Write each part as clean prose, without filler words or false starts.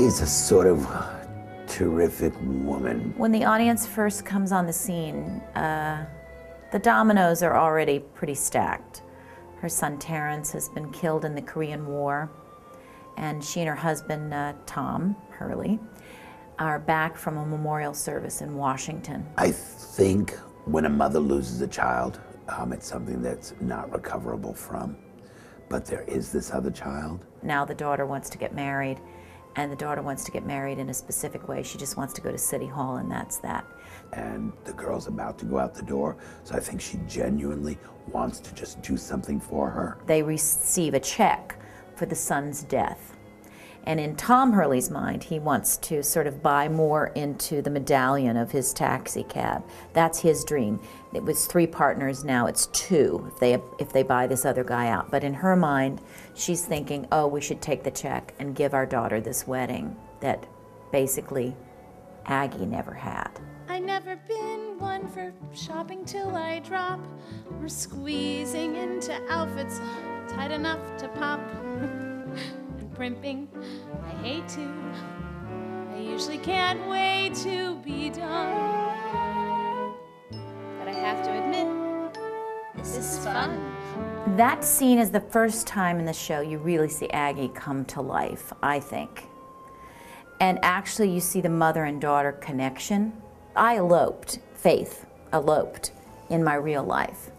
Aggie's a sort of terrific woman. When the audience first comes on the scene, the dominoes are already pretty stacked. Her son Terrence has been killed in the Korean War, and she and her husband, Tom Hurley, are back from a memorial service in Washington. I think when a mother loses a child, it's something that's not recoverable from. But there is this other child. Now the daughter wants to get married, and the daughter wants to get married in a specific way. She just wants to go to City Hall, and that's that. And the girl's about to go out the door, so I think she genuinely wants to just do something for her. They receive a check for the son's death. And in Tom Hurley's mind, he wants to sort of buy more into the medallion of his taxi cab. That's his dream. It was 3 partners, now it's 2 if they buy this other guy out. But in her mind, she's thinking, oh, we should take the check and give our daughter this wedding that basically Aggie never had. I never been one for shopping till I drop, or squeezing into outfits tight enough to pop. Primping, I hate to. I usually can't wait to be done. But I have to admit, this is fun. That scene is the first time in the show you really see Aggie come to life, I think. And actually you see the mother and daughter connection. I eloped, Faith eloped in my real life.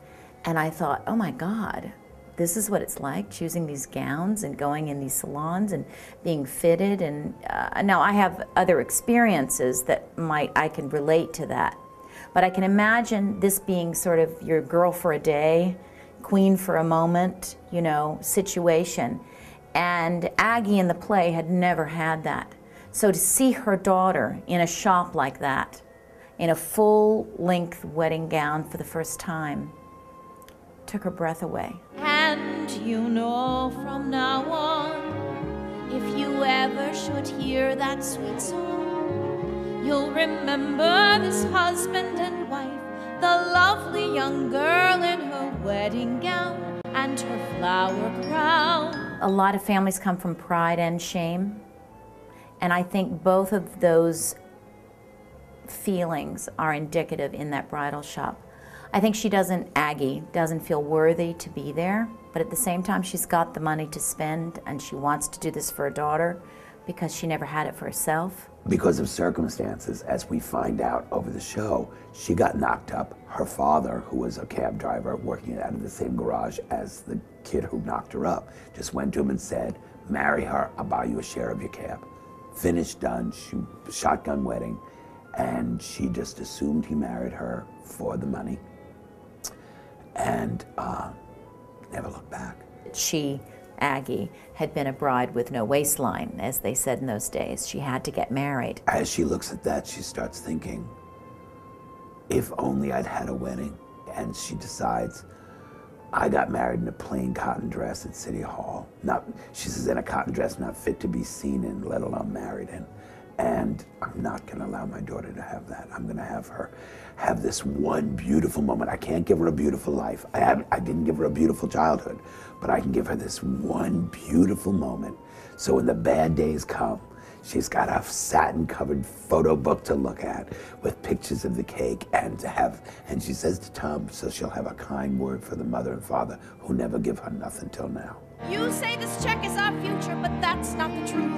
And I thought, oh my God, this is what it's like, choosing these gowns and going in these salons and being fitted. And now I have other experiences that I can relate to that. But I can imagine this being sort of your girl for a day, queen for a moment, you know, situation. And Aggie in the play had never had that. So to see her daughter in a shop like that, in a full-length wedding gown for the first time, took her breath away. And you know from now on, if you ever should hear that sweet song, you'll remember this husband and wife, the lovely young girl in her wedding gown and her flower crown. A lot of families come from pride and shame, and I think both of those feelings are indicative in that bridal shop. I think Aggie doesn't feel worthy to be there, but at the same time she's got the money to spend and she wants to do this for her daughter because she never had it for herself. Because of circumstances, as we find out over the show, she got knocked up. Her father, who was a cab driver working out of the same garage as the kid who knocked her up, just went to him and said, marry her, I'll buy you a share of your cab. Finished, done, shotgun wedding, and she just assumed he married her for the money. And never looked back. She, Aggie, had been a bride with no waistline, as they said in those days. She had to get married. As she looks at that, she starts thinking, if only I'd had a wedding. And she decides, I got married in a plain cotton dress at City Hall. She says, in a cotton dress not fit to be seen in, let alone married in. And I'm not going to allow my daughter to have that. I'm going to have her have this one beautiful moment. I can't give her a beautiful life. I didn't give her a beautiful childhood, but I can give her this one beautiful moment. So when the bad days come, she's got a satin-covered photo book to look at with pictures of the cake and she says to Tom, so she'll have a kind word for the mother and father who never give her nothing till now. You say this check is our future, but that's not the truth.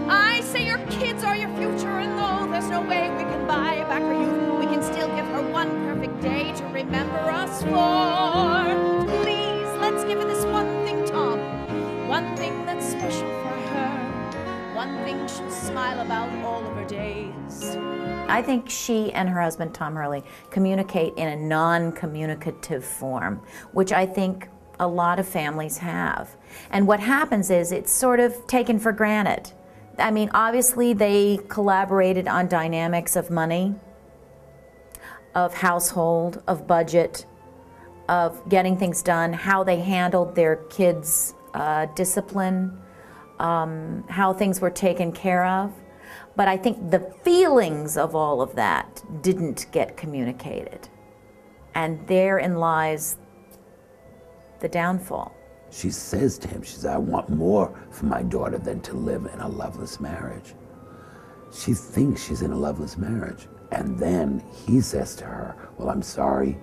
I say your kids are your future, and though there's no way we can buy back her youth, we can still give her one perfect day to remember us for. Please, let's give her this one thing, Tom. One thing that's special for her. One thing she'll smile about all of her days. I think she and her husband, Tom Hurley, communicate in a non-communicative form, which I think a lot of families have. And what happens is it's sort of taken for granted. I mean, obviously they collaborated on dynamics of money, of household, of budget, of getting things done, how they handled their kids' discipline, how things were taken care of. But I think the feelings of all of that didn't get communicated. And therein lies the downfall. She says to him, she says, I want more for my daughter than to live in a loveless marriage. She thinks she's in a loveless marriage. And then he says to her, well, I'm sorry,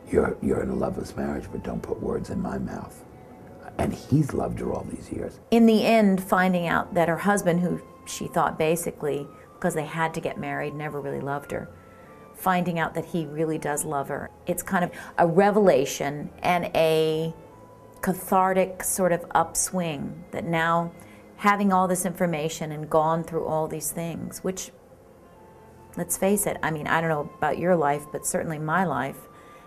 you're in a loveless marriage, but don't put words in my mouth. And he's loved her all these years. In the end, finding out that her husband, who she thought basically, because they had to get married, never really loved her, finding out that he really does love her. It's kind of a revelation and a cathartic sort of upswing that now, having all this information and gone through all these things, which, let's face it, I mean, I don't know about your life, but certainly my life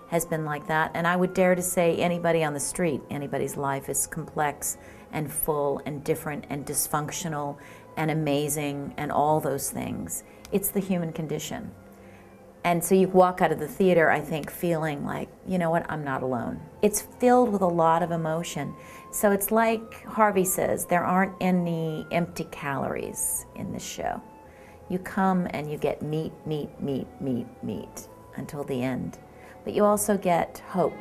has been like that. And I would dare to say anybody on the street, anybody's life is complex and full and different and dysfunctional and amazing and all those things. It's the human condition. And so you walk out of the theater, I think, feeling like, you know what, I'm not alone. It's filled with a lot of emotion. So it's like Harvey says, there aren't any empty calories in this show. You come and you get meat, meat, meat, meat, meat until the end. But you also get hope.